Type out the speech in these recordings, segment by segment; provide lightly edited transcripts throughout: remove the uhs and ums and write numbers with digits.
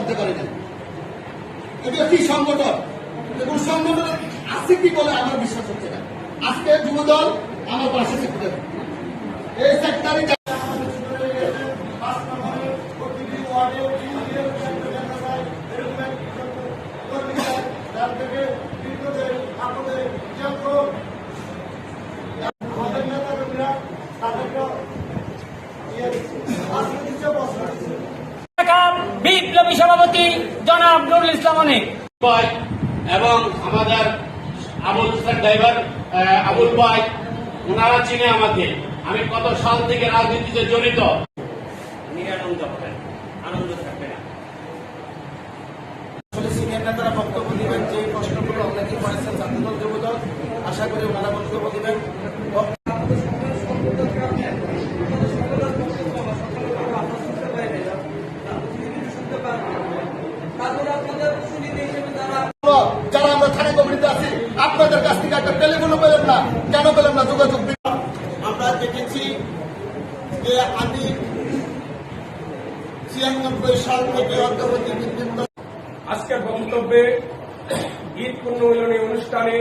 করতে পারি না। এটা কি সংগঠন? কোন সংগঠন আছে কি বলে আমার বিশ্বাস হচ্ছে না। আজকে যুবদল আমার পাশে থেকে এই সেক্টরে বিপ্লবী সভাপতি জনাব নুরুল ইসলাম অনেক এবং আমাদের আবুল ড্রাইভার আবুল ভাই, ওনারা চিনে আমাকে। আমি কত সাল থেকে রাজনীতিতে জড়িত। নিরানন্দ হবেন, আনন্দ থাকবে না। সিনিয়র নেতারা বক্তব্য দিবেন, যে প্রশ্নগুলো অনেকেই করেছেন ছাত্রদল যুবদল, আশা করি ওনারা বক্তব্য দিবেন। যারা আমরা থানা কমিটিতে আছি, আপনাদের কাছ থেকে একটা টেলিফোনও পেলেন না, কেন পেলেন না? যোগাযোগ আমরা দেখেছি যে আমি 96 সাল থেকে অন্তর্বর্তী আজকের বক্তব্যে ঈদ পুণ্যমিলনী অনুষ্ঠানে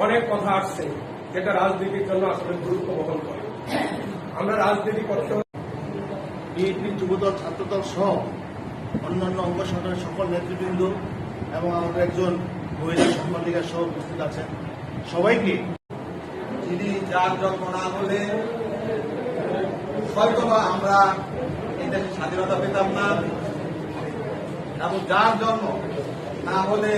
অনেক কথা আসছে, যেটা রাজনীতির জন্য আসলে গুরুত্ব বহন করে। আমরা রাজনীতি করতে বিএনপি, যুবদল, ছাত্রদল সহ অন্যান্য অঙ্গ সংগঠনের সকল নেতৃবৃন্দ এবং আমাদের একজন মহিলা সাংবাদিকা সহ উপস্থিত আছেন, সবাইকে যিনি যার জন্ম না হলে হয়তোবা আমরা এই দেশের স্বাধীনতা পেতাম না, এবং যার জন্ম না হলে